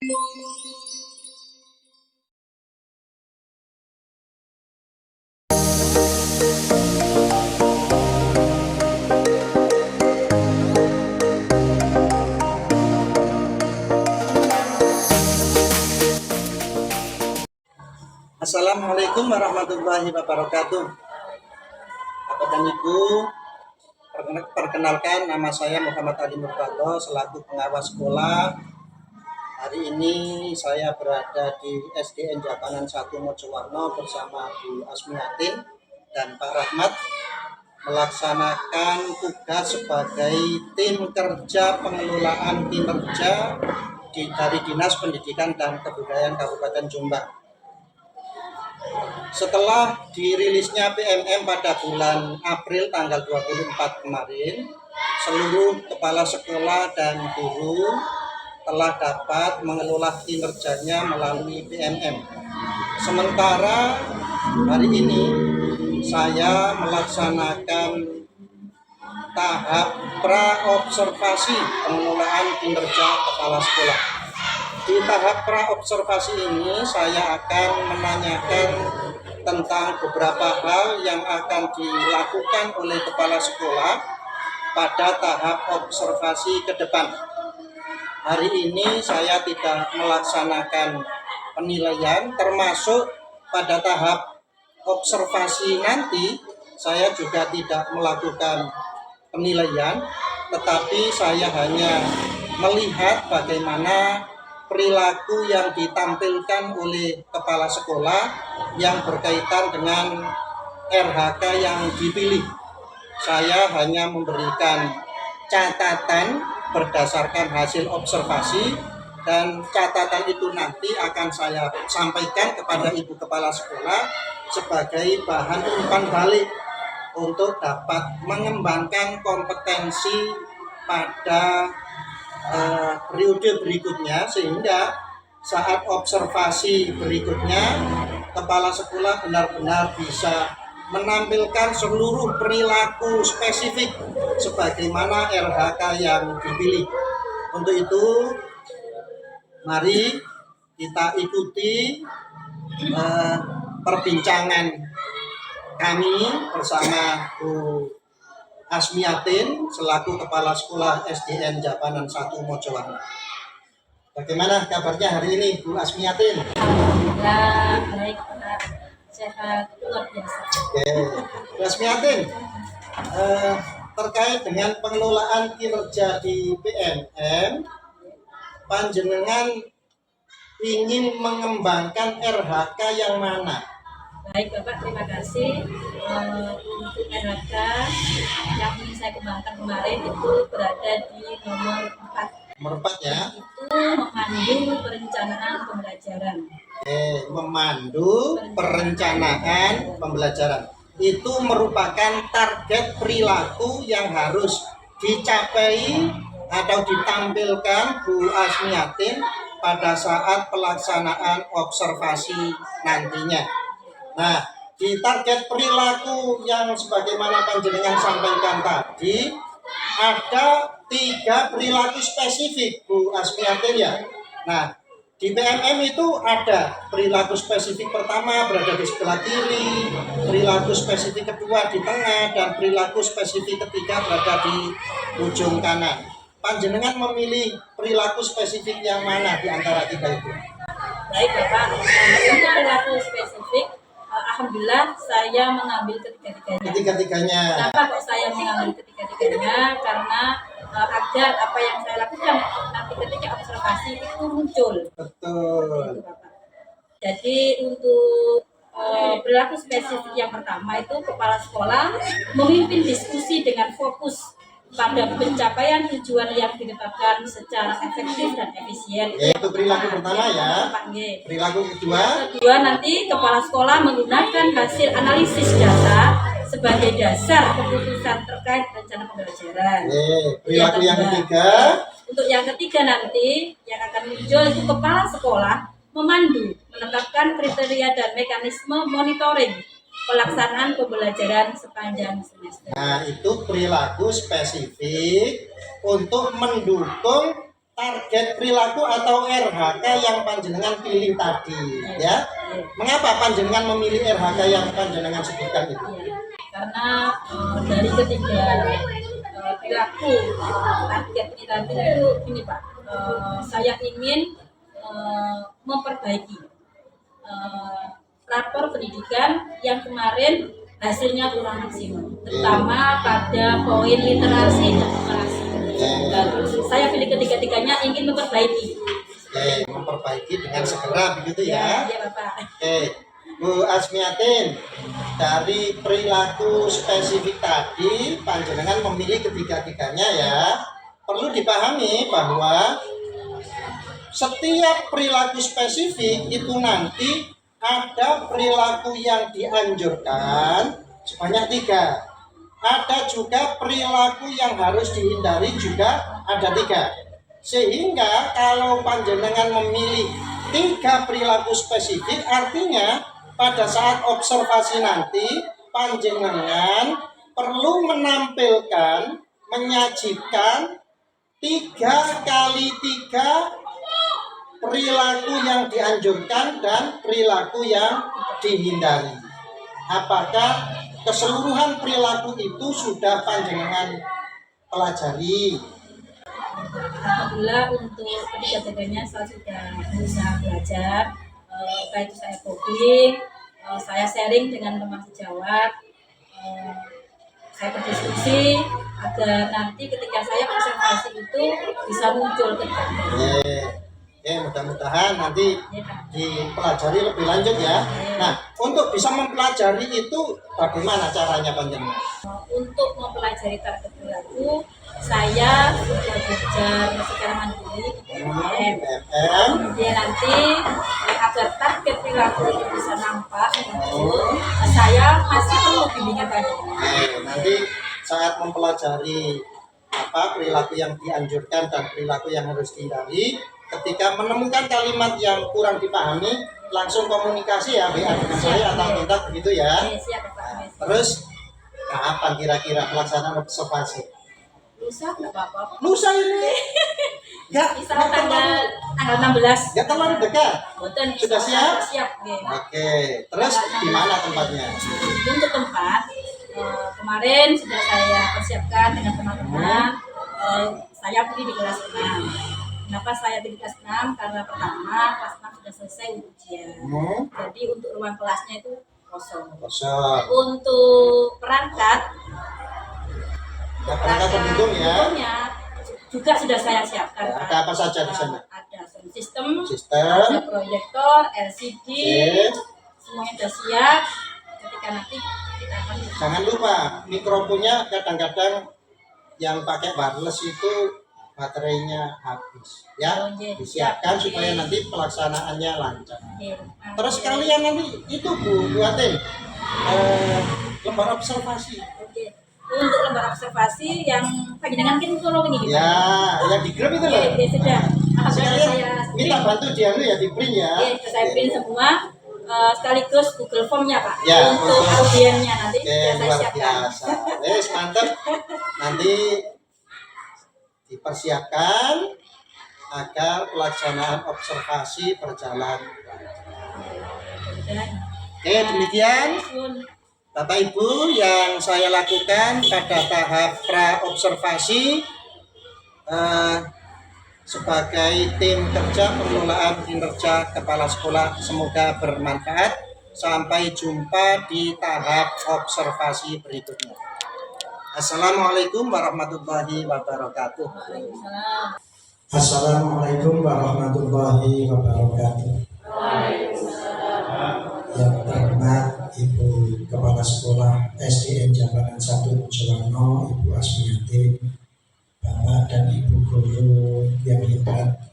Assalamualaikum warahmatullahi wabarakatuh. Bapak dan Ibu, perkenalkan nama saya Muhammad Ali Murtado selaku pengawas sekolah. Hari ini saya berada di SDN Japanan 1 Mojowarno bersama Bu Asmiatin dan Pak Rahmat melaksanakan tugas sebagai tim kerja pengelolaan kinerja dari Dinas Pendidikan dan Kebudayaan Kabupaten Jombang. Setelah dirilisnya PMM pada bulan April tanggal 24 kemarin, seluruh kepala sekolah dan guru telah dapat mengelola kinerjanya melalui PMM. Sementara hari ini saya melaksanakan tahap pra-observasi pengelolaan kinerja kepala sekolah. Di tahap pra-observasi ini saya akan menanyakan tentang beberapa hal yang akan dilakukan oleh kepala sekolah pada tahap observasi ke depan. Hari ini saya tidak melaksanakan penilaian, termasuk pada tahap observasi nanti saya juga tidak melakukan penilaian, tetapi saya hanya melihat bagaimana perilaku yang ditampilkan oleh kepala sekolah yang berkaitan dengan RHK yang dipilih. Saya hanya memberikan catatan berdasarkan hasil observasi, dan catatan itu nanti akan saya sampaikan kepada Ibu Kepala Sekolah sebagai bahan umpan balik untuk dapat mengembangkan kompetensi pada periode berikutnya, sehingga saat observasi berikutnya kepala sekolah benar-benar bisa menampilkan seluruh perilaku spesifik sebagaimana RHK yang dipilih. Untuk itu mari kita ikuti perbincangan kami bersama Bu Asmiatin selaku Kepala Sekolah SDN Japanan 1 Mojowarno. Bagaimana kabarnya hari ini, Bu Asmiatin? Alhamdulillah baik, Pak. Sehat luar biasa. Oke, Bu Asmiatin, terkait dengan pengelolaan kinerja di PMM, panjenengan ingin mengembangkan RHK yang mana? Baik Bapak, terima kasih. Untuk RHK yang ingin saya kembangkan kemarin itu berada di nomor 4. Nomor 4 ya? Itu memandu perencanaan pembelajaran. Memandu perencanaan pembelajaran. Itu merupakan target perilaku yang harus dicapai atau ditampilkan Bu Asmiatin pada saat pelaksanaan observasi nantinya. Nah, di target perilaku yang sebagaimana panjenengan sampaikan tadi, ada 3 perilaku spesifik, Bu Asmiatin ya. Nah, di PMM itu ada perilaku spesifik pertama berada di sebelah kiri, perilaku spesifik kedua di tengah, dan perilaku spesifik ketiga berada di ujung kanan. Panjenengan memilih perilaku spesifik yang mana di antara 3 itu? Baik Bapak, untuk perilaku spesifik, alhamdulillah saya mengambil ketiga-tiganya. Kenapa kok saya mengambil ketiga-tiganya? Karena agar apa yang saya lakukan nanti ketika observasi itu muncul. Betul. Jadi untuk perilaku spesifik yang pertama itu kepala sekolah memimpin diskusi dengan fokus pada pencapaian tujuan yang ditetapkan secara efektif dan efisien. Itu perilaku pertama ya. Perilaku kedua nanti kepala sekolah menggunakan hasil analisis data sebagai dasar keputusan terkait rencana pembelajaran. Perilaku yang ketiga. Untuk yang ketiga nanti yang akan muncul itu kepala sekolah memandu, menetapkan kriteria dan mekanisme monitoring pelaksanaan pembelajaran sepanjang semester. Nah, itu perilaku spesifik untuk mendukung target perilaku atau RHK yang panjenengan pilih tadi, ya. Mengapa panjenengan memilih RHK yang panjenengan sebutkan itu? Karena dari ketiga perilaku target ini tadi itu ini Pak, saya ingin memperbaiki rapor pendidikan yang kemarin hasilnya kurang maksimal, terutama pada poin literasi dan numerasi. Saya pilih ketiga-tiganya ingin memperbaiki. Memperbaiki dengan segera begitu ya? Iya Bapak. Bu Asmiatin, dari perilaku spesifik tadi panjenengan memilih ketiga-tiganya ya. Perlu dipahami bahwa setiap perilaku spesifik itu nanti ada perilaku yang dianjurkan sebanyak 3. Ada juga perilaku yang harus dihindari juga ada 3. Sehingga kalau panjenengan memilih 3 perilaku spesifik, artinya pada saat observasi nanti panjenengan perlu menampilkan, menyajikan 3 kali 3 perilaku yang dianjurkan dan perilaku yang dihindari. Apakah keseluruhan perilaku itu sudah panjenengan pelajari? Alhamdulillah untuk ketiga-tiganya saya sudah berusaha belajar. Baik itu saya coding, saya sharing dengan teman sejawat, saya berdiskusi agar nanti ketika saya observasi itu bisa muncul ketika. Mudah-mudahan nanti dipelajari lebih lanjut ya. Nah, untuk bisa mempelajari itu bagaimana caranya panjenengan? Untuk mempelajari target perilaku, saya sudah belajar secara mandiri kemudian nanti agar target perilaku itu bisa nampak saya masih perlu bimbingan tadi. Nanti saat mempelajari perilaku yang dianjurkan dan perilaku yang harus dihindari, ketika menemukan kalimat yang kurang dipahami, langsung komunikasi ya, WA dengan saya atau kontak begitu ya. Terus kapan kira-kira pelaksanaan observasi? Lusa nggak apa-apa. Lusa ini? Nggak tanggal 16. Nggak terlalu dekat. Sudah siap? Siap. Oke. Terus di mana tempatnya? Untuk tempat kemarin sudah saya persiapkan dengan teman-teman. Saya pilih di kelas 6. Kenapa saya pilih kelas 6? Karena pertama kelas 6 sudah selesai ujian. Jadi untuk ruang kelasnya itu kosong. Untuk perangkat pendukung ya. Juga sudah saya siapkan. Ada apa saja di sana? Ada sound system, ada proyektor, LCD, semuanya sudah siap. Ketika nanti kita akan. Jangan lupa mikrofonnya kadang-kadang yang pakai wireless itu baterainya habis ya, disiapkan supaya nanti pelaksanaannya lancar. Terus kalian nanti itu buatin lembar observasi. Untuk lembar observasi yang panjenengan kan tolong ini ya, yang di grup itu loh. Sudah. Saya minta bantu dia ya di print ya. Saya print semua. Sekaligus Google Form-nya Pak untuk audiennya nanti saya luar siapkan. Biasa. Mantap. Nanti dipersiapkan agar pelaksanaan observasi berjalan. Demikian Bapak Ibu yang saya lakukan pada tahap pra-observasi sebagai tim kerja pengelolaan kinerja kepala sekolah. Semoga bermanfaat. Sampai jumpa di tahap observasi berikutnya. Assalamualaikum warahmatullahi wabarakatuh. Assalamualaikum warahmatullahi wabarakatuh. Yang terhormat Ibu Kepala Sekolah SDN Jabanan 1 Mojowarno, Ibu Asmiatin, Bapak dan Ibu guru yang hebat.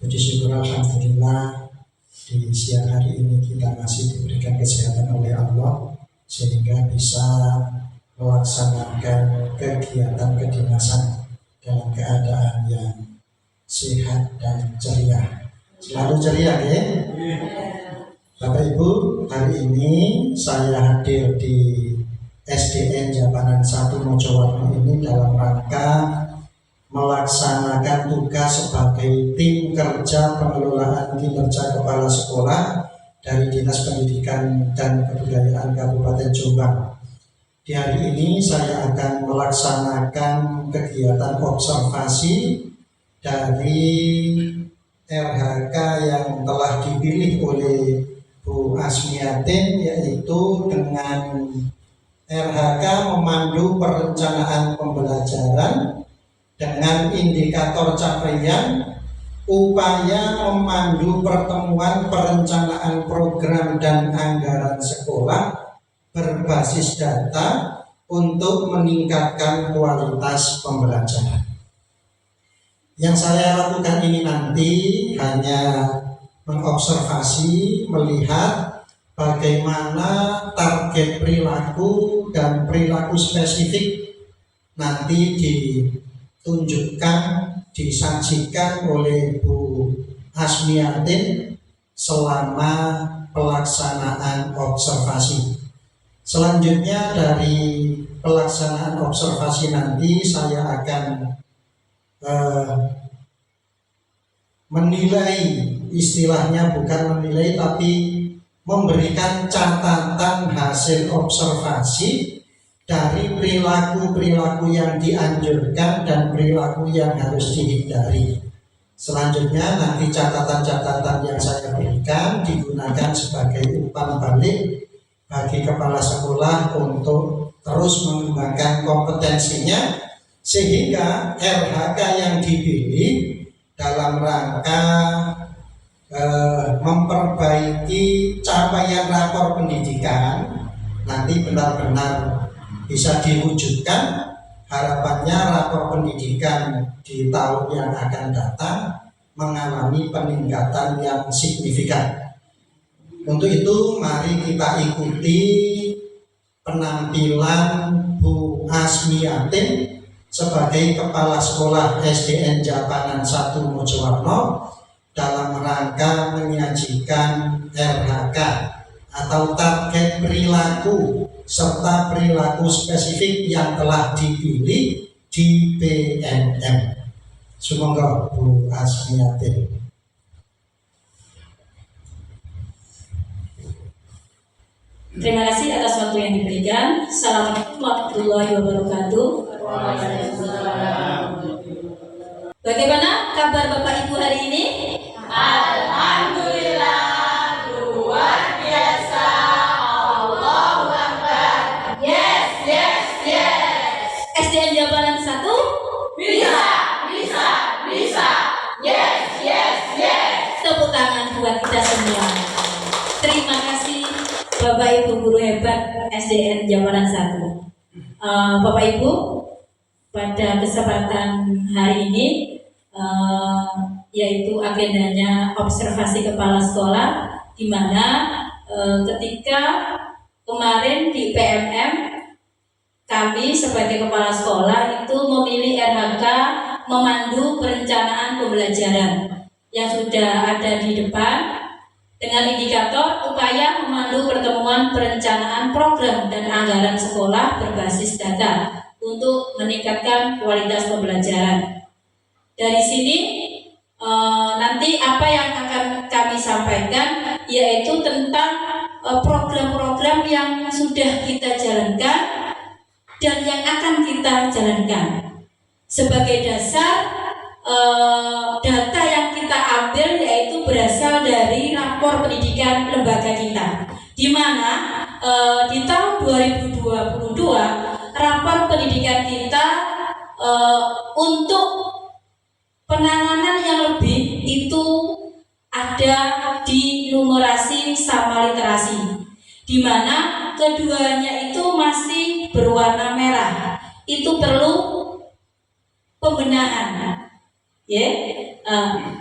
Puji syukur alhamdulillah di siang hari ini kita masih diberikan kesehatan oleh Allah sehingga bisa melaksanakan kegiatan kedinasan dalam keadaan yang sehat dan ceria. Selalu ceria ya. Bapak Ibu, hari ini saya hadir di SDN Jabanan 1 Mojowarno ini dalam rangka melaksanakan tugas sebagai tim kerja pengelolaan kinerja kepala sekolah dari Dinas Pendidikan dan Kebudayaan Kabupaten Jombang. Di hari ini saya akan melaksanakan kegiatan observasi dari RHK yang telah dipilih oleh Bu Asmiatin, yaitu dengan RHK memandu perencanaan pembelajaran dengan indikator capaian upaya memandu pertemuan perencanaan program dan anggaran sekolah berbasis data untuk meningkatkan kualitas pembelajaran. Yang saya lakukan ini nanti hanya mengobservasi, melihat bagaimana target perilaku dan perilaku spesifik nanti ditunjukkan, disajikan oleh Bu Asmiatin selama pelaksanaan observasi. Selanjutnya dari pelaksanaan observasi nanti saya akan menilai, istilahnya bukan menilai tapi memberikan catatan hasil observasi dari perilaku-perilaku yang dianjurkan dan perilaku yang harus dihindari. Selanjutnya nanti catatan-catatan yang saya berikan digunakan sebagai umpan balik bagi kepala sekolah untuk terus mengembangkan kompetensinya, sehingga RHK yang dipilih dalam rangka memperbaiki capaian rapor pendidikan nanti benar-benar bisa diwujudkan. Harapannya rapor pendidikan di tahun yang akan datang mengalami peningkatan yang signifikan. Untuk itu mari kita ikuti penampilan Bu Asmiatin sebagai Kepala Sekolah SDN Japanan 1 Mojowarno dalam rangka menyajikan RHK atau target perilaku serta perilaku spesifik yang telah dipilih di PNM. Semoga Bu Asmiatin. Terima kasih atas waktu yang diberikan. Assalamualaikum warahmatullahi wabarakatuh. Bagaimana kabar Bapak Ibu hari ini? Alhamdulillah, luar biasa. Allahu Akbar. Yes, yes, yes. SDN Jabanan 1? Bisa, bisa, bisa. Yes, yes, yes. Tepuk tangan buat kita semua. Terima kasih Bapak Ibu guru hebat SDN Jabanan 1. Bapak Ibu, pada kesempatan hari ini yaitu agendanya observasi kepala sekolah, di mana ketika kemarin di PMM kami sebagai kepala sekolah itu memilih RHK memandu perencanaan pembelajaran yang sudah ada di depan dengan indikator upaya memandu pertemuan perencanaan program dan anggaran sekolah berbasis data untuk meningkatkan kualitas pembelajaran. Dari sini nanti apa yang akan kami sampaikan yaitu tentang program-program yang sudah kita jalankan dan yang akan kita jalankan. Sebagai dasar data yang kita ambil yaitu berasal dari rapor pendidikan lembaga kita, di mana di tahun 2022 rapor pendidikan kita untuk penanganan yang lebih itu ada di numerasi sama literasi, di mana keduanya itu masih berwarna merah. Itu perlu pembenahan.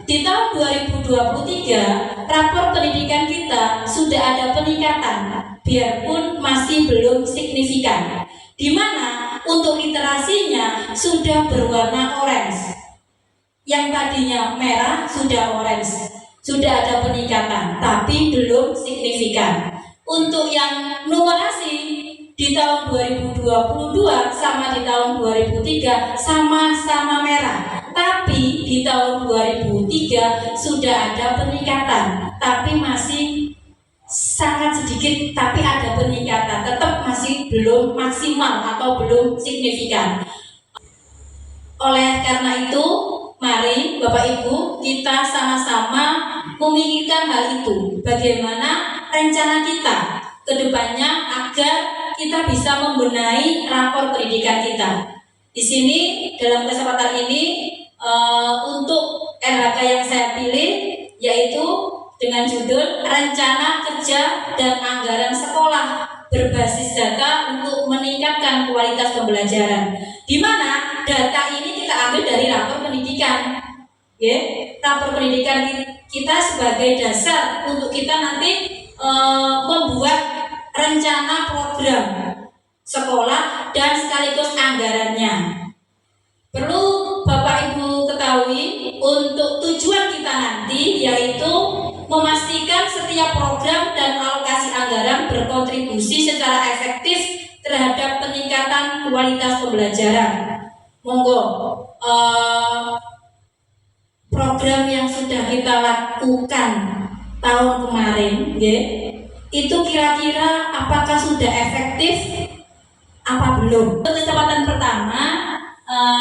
Di tahun 2023 rapor pendidikan kita sudah ada peningkatan, biarpun masih belum signifikan, di mana untuk literasinya sudah berwarna orange. Yang tadinya merah sudah orange, sudah ada peningkatan, tapi belum signifikan. Untuk yang numerasi di tahun 2022 sama di tahun 2003 sama-sama merah. Tapi di tahun 2003 sudah ada peningkatan, tapi masih sangat sedikit, tapi ada peningkatan, tetap masih belum maksimal atau belum signifikan. Oleh karena itu, mari Bapak Ibu kita sama-sama memikirkan hal itu. Bagaimana rencana kita ke depannya agar kita bisa membenahi rapor pendidikan kita. Di sini dalam kesempatan ini untuk RHK yang saya pilih yaitu dengan judul Rencana Kerja dan Anggaran Sekolah Berbasis Data untuk Meningkatkan Kualitas Pembelajaran, di mana data ini kita ambil dari rapor pendidikan. Rapor pendidikan kita sebagai dasar untuk kita nanti membuat rencana program sekolah dan sekaligus anggarannya. Perlu Bapak Ibu ketahui untuk tujuan kita nanti yaitu memastikan setiap program dan alokasi anggaran berkontribusi secara efektif terhadap peningkatan kualitas pembelajaran. Monggo program yang sudah kita lakukan tahun kemarin, itu kira-kira apakah sudah efektif apa belum? Kesempatan pertama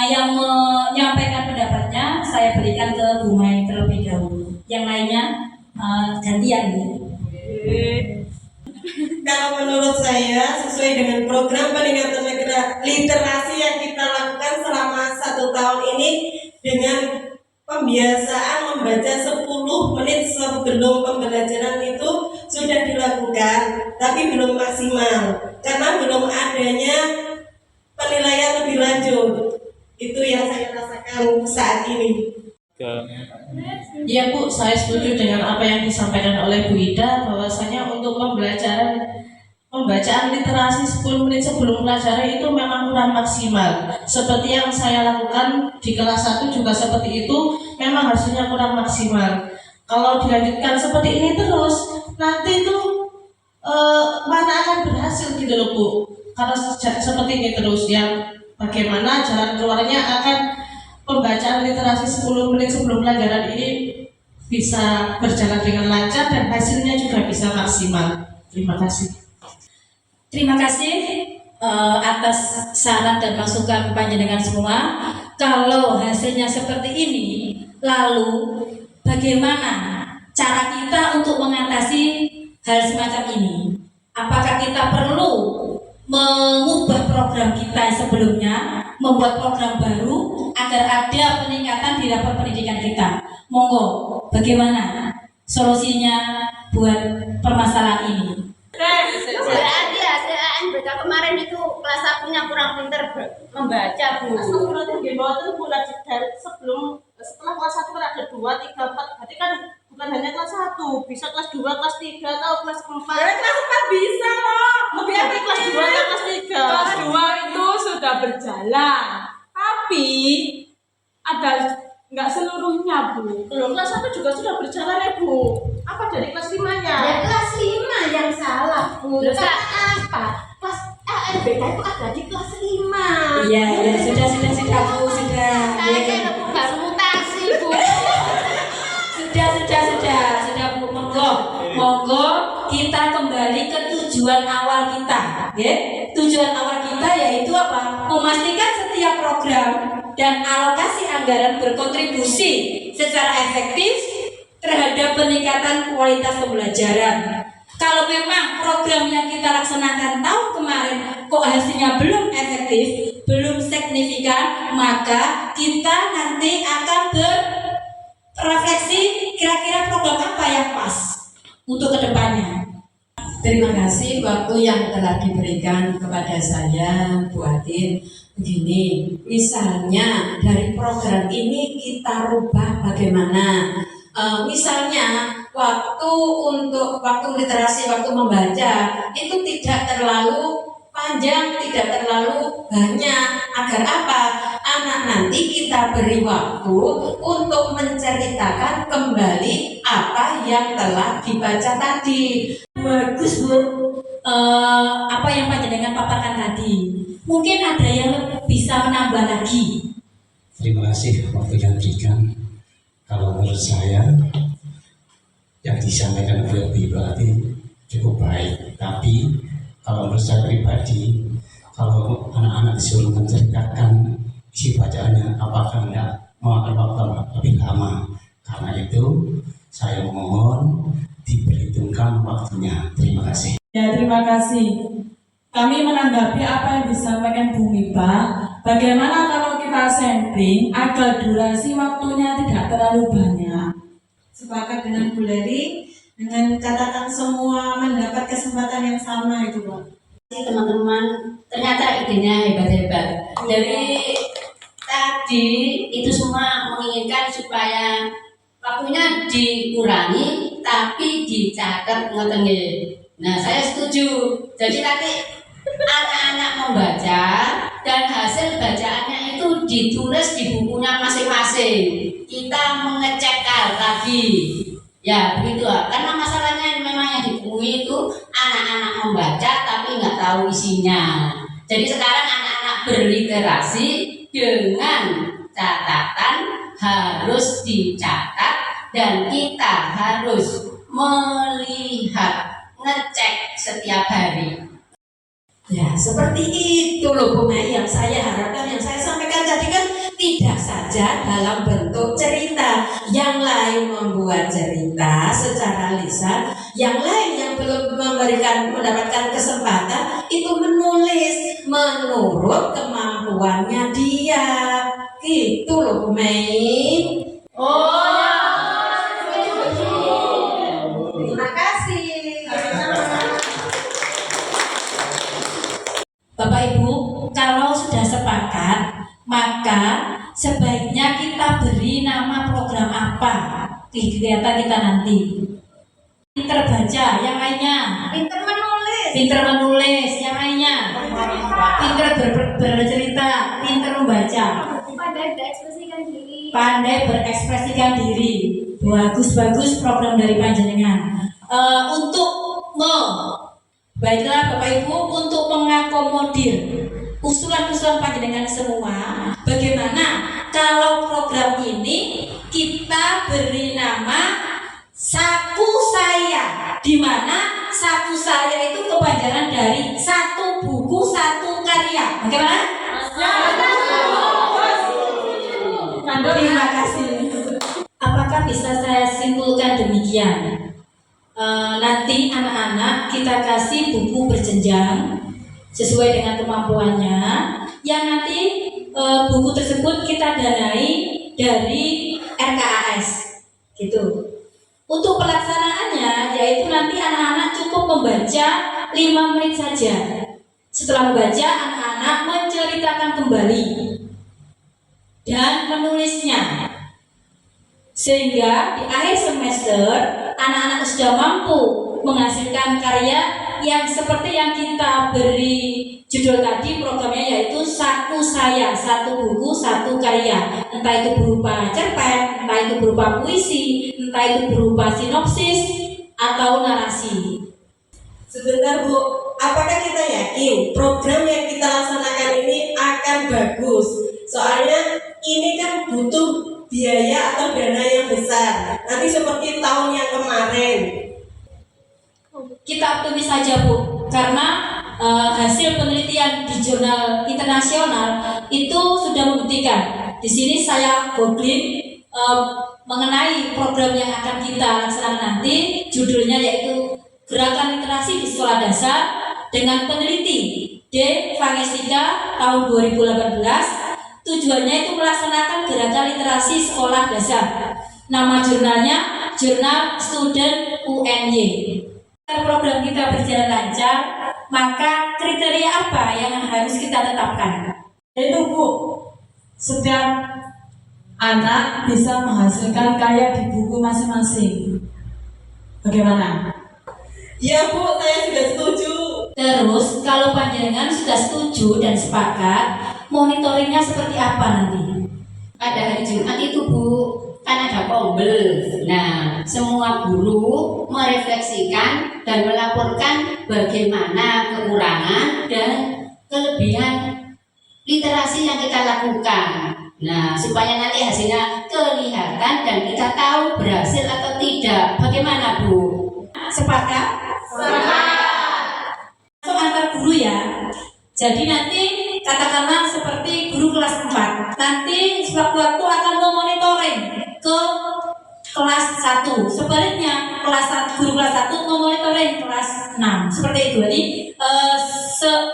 yang menyampaikan pendapatnya saya berikan ke Bu Mai terlebih dahulu. Yang lainnya gantian. Kalau menurut saya sesuai dengan program peningkatan literasi yang kita lakukan selama 1 tahun ini dengan pembiasaan membaca 10 menit sebelum pembelajaran itu sudah dilakukan, tapi belum maksimal karena belum adanya penilaian lebih lanjut. Itu yang saya rasakan saat ini. Iya Bu, saya setuju dengan apa yang disampaikan oleh Bu Ida, bahwasanya untuk pembacaan literasi 10 menit sebelum pelajaran itu memang kurang maksimal. Seperti yang saya lakukan di kelas 1 juga seperti itu, memang hasilnya kurang maksimal. Kalau dilanjutkan seperti ini terus, nanti itu mana akan berhasil gitu loh Bu. Karena seperti ini terus, yang bagaimana jalan keluarnya akan pembacaan literasi 10 menit sebelum pelajaran ini bisa berjalan dengan lancar dan hasilnya juga bisa maksimal. Terima kasih. Terima kasih atas saran dan masukan panjenengan semua. Kalau hasilnya seperti ini, lalu bagaimana cara kita untuk mengatasi hal semacam ini? Apakah kita perlu mengubah program kita sebelumnya, membuat program baru agar ada peningkatan di rapor pendidikan kita? Monggo, bagaimana solusinya buat permasalahan ini? Berarti hasil ANBK kemarin itu kelas 1-nya kurang pinter membaca, Bu. Setelah kelas 1 kan ada 2, 3, 4. Berarti kan bukan hanya kelas 1, bisa kelas 2, kelas 3 atau kelas 4. Kelas 4 bisa loh. Lebih dari kelas 2 atau kelas 3. Kelas 2 itu sudah berjalan, tapi ada nggak seluruhnya, Bu. Kelas 1 juga sudah berjalan ya, Bu. Apa dari kelas 5-nya? Ya kelas 5 yang salah, Bu. Karena apa? Kelas ANBK itu ada di kelas 5. Iya, sudah Bu, sudah. Saya kira bukan mutasi, Bu. Sudah Bu, monggo kita kembali ke tujuan awal kita, Tujuan awal kita yaitu apa? Memastikan setiap program dan alokasi anggaran berkontribusi secara efektif terhadap peningkatan kualitas pembelajaran. Kalau memang program yang kita laksanakan tahun kemarin kok hasilnya belum efektif, belum signifikan, maka kita nanti akan berefleksi kira-kira program apa yang pas untuk kedepannya. Terima kasih waktu yang telah diberikan kepada saya, Bu Atin. Begini, misalnya dari program ini kita rubah bagaimana? Misalnya waktu literasi, waktu membaca itu tidak terlalu panjang, tidak terlalu banyak. Agar apa? Anak nanti kita beri waktu untuk menceritakan kembali apa yang telah dibaca tadi. Bagus Bu, apa yang panjenengan paparkan tadi. Mungkin ada yang bisa menambah lagi. Terima kasih waktu yang diberikan. Kalau menurut saya yang disampaikan oleh pribadi cukup baik, tapi kalau menurut saya pribadi, kalau anak-anak disuruh menceritakan isi bacaannya, apakah tidak memakan waktu lebih lama? Karena itu saya mohon diperhitungkan waktunya. Terima kasih. Ya, terima kasih. Kami menanggapi apa yang disampaikan Bu Mipa. Bagaimana kalau kita sampling agar durasi waktunya tidak terlalu banyak? Sepakat dengan Bu Leri, dengan katakan semua mendapat kesempatan yang sama itu, Pak. Teman-teman, ternyata idenya hebat-hebat. Dari tadi itu semua menginginkan supaya waktunya dikurangi, tapi dicatat ngoten nggih. Nah, saya setuju. Jadi nanti anak-anak membaca dan hasil bacaannya itu ditulis di bukunya masing-masing. Kita mengecek lagi. Ya, begitu. Karena masalahnya memang yang ditemui itu anak-anak membaca tapi nggak tahu isinya. Jadi sekarang anak-anak berliterasi dengan catatan harus dicatat dan kita harus melihat, ngecek setiap hari. Ya, seperti itu loh Bu Mei yang saya harapkan, yang saya sampaikan tadi kan tidak saja dalam bentuk cerita. Yang lain membuat cerita secara lisan, yang lain yang belum mendapatkan kesempatan itu menulis menurut kemampuannya dia. Gitu loh Bu Mei. Oh ya. Terima kasih. Bapak Ibu, kalau sudah sepakat, maka sebaiknya kita beri nama program apa kegiatan kita nanti. Pinter baca, yang lainnya. Pinter menulis, yang lainnya. Pinter bercerita, pinter membaca. Pandai berekspresikan diri. Bagus-bagus program dari panjenengan. Baiklah Bapak Ibu, untuk mengakomodir usulan-usulan panjenengan semua, bagaimana kalau program ini kita beri nama Saku Saya, di mana Saku Saya itu kepanjangan dari satu buku satu karya. Bagaimana? Terima kasih. Apakah bisa saya simpulkan demikian? Nanti anak-anak kita kasih buku berjenjang sesuai dengan kemampuannya, yang nanti buku tersebut kita danai dari RKAS gitu. Untuk pelaksanaannya yaitu nanti anak-anak cukup membaca 5 menit saja. Setelah membaca, anak-anak menceritakan kembali dan menulisnya, sehingga di akhir semester anak-anak sudah mampu menghasilkan karya yang seperti yang kita beri judul tadi programnya, yaitu Saku Saya, satu buku satu karya, entah itu berupa cerpen, entah itu berupa puisi, entah itu berupa sinopsis atau narasi. Sebentar Bu, apakah kita yakin program yang kita laksanakan ini akan bagus? Soalnya ini kan butuh biaya atau dana yang besar. Nanti seperti tahun yang kemarin. Kita optimis saja Bu, karena hasil penelitian di jurnal internasional itu sudah membuktikan. Di sini saya googling mengenai program yang akan kita laksanakan nanti, judulnya yaitu Gerakan Literasi di Sekolah Dasar dengan peneliti D. Vangestika tahun 2018. Tujuannya itu melaksanakan gerakan literasi sekolah dasar. Nama jurnalnya Jurnal Student UNY. Program kita berjalan lancar, maka kriteria apa yang harus kita tetapkan? Itu Bu, setiap anak bisa menghasilkan karya di buku masing-masing. Bagaimana? Ya Bu, saya sudah setuju. Terus kalau panjenengan sudah setuju dan sepakat, monitoringnya seperti apa nanti? Pada hari Jumat itu Bu, kan ada pombel. Nah, semua guru merefleksikan dan melaporkan bagaimana kekurangan dan kelebihan literasi yang kita lakukan. Nah, supaya nanti hasilnya kelihatan dan kita tahu berhasil atau tidak. Bagaimana, Bu? Sepakat? Untuk antar guru ya. Jadi nanti katakanlah seperti guru kelas 4. Nanti sewaktu-waktu akan memonitoring ke kelas 1. Sebaliknya guru kelas 1 memonitoring kelas 6. Seperti itu. Jadi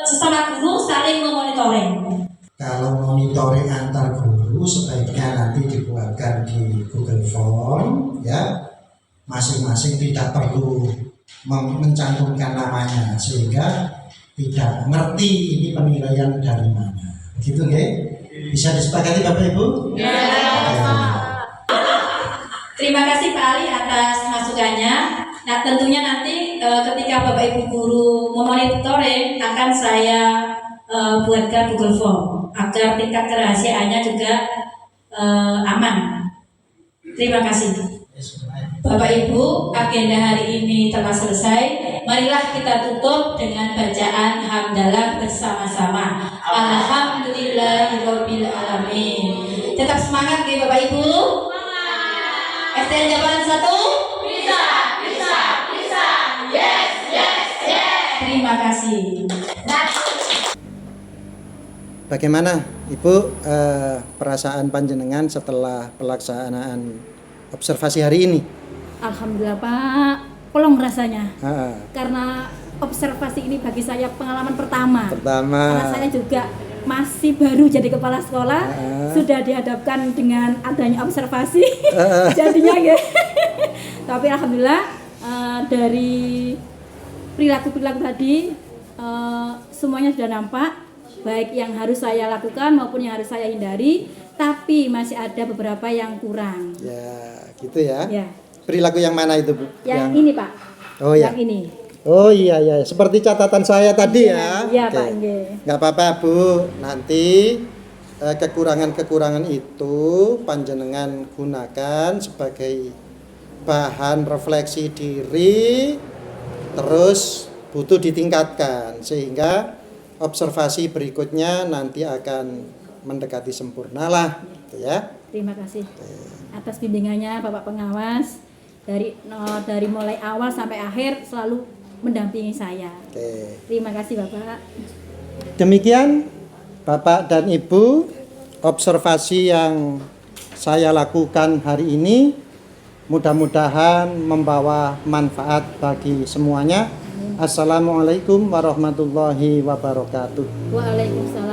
sesama guru saling memonitoring. Kalau monitoring antar guru sebaiknya nanti dibuatkan di Google Form ya, masing-masing tidak perlu mencantumkan namanya sehingga tidak ngerti ini penilaian dari mana. Begitu ya? Bisa disepakati Bapak Ibu? Ya. Terima kasih Pak Ali atas masukannya. Nah, tentunya nanti ketika Bapak Ibu guru memonitoring akan saya buatkan Google Form agar tingkat kerahasiaannya juga aman. Terima kasih. Bapak Ibu, agenda hari ini telah selesai. Marilah kita tutup dengan bacaan hamdalah bersama-sama. Alhamdulillahirabbil alamin. Tetap semangat ya Bapak Ibu. STN Jabanan 1 bisa. Yes. Terima kasih. Bagaimana Ibu perasaan panjenengan setelah pelaksanaan observasi hari ini? Alhamdulillah Pak, pelong rasanya. Karena Observasi ini bagi saya pengalaman pertama. Karena saya juga masih baru jadi kepala sekolah, sudah dihadapkan dengan adanya observasi, jadinya ya. Tapi alhamdulillah dari perilaku-perilaku tadi semuanya sudah nampak, baik yang harus saya lakukan maupun yang harus saya hindari. Tapi masih ada beberapa yang kurang. Ya, gitu ya. Ya. Perilaku yang mana itu, Bu? Yang ini, Pak. Oh ya. Yang ini. Oh iya, seperti catatan saya tadi ya. Iya, Oke. Pak. Nggih. Nggak apa-apa, Bu. Nanti kekurangan-kekurangan itu panjenengan gunakan sebagai bahan refleksi diri, terus butuh ditingkatkan sehingga observasi berikutnya nanti akan mendekati sempurna lah, gitu ya. Terima kasih atas bimbingannya Bapak Pengawas, dari mulai awal sampai akhir selalu mendampingi saya. Oke. Terima kasih Bapak. Demikian Bapak dan Ibu, observasi yang saya lakukan hari ini mudah-mudahan membawa manfaat bagi semuanya. Assalamualaikum warahmatullahi wabarakatuh. Waalaikumsalam.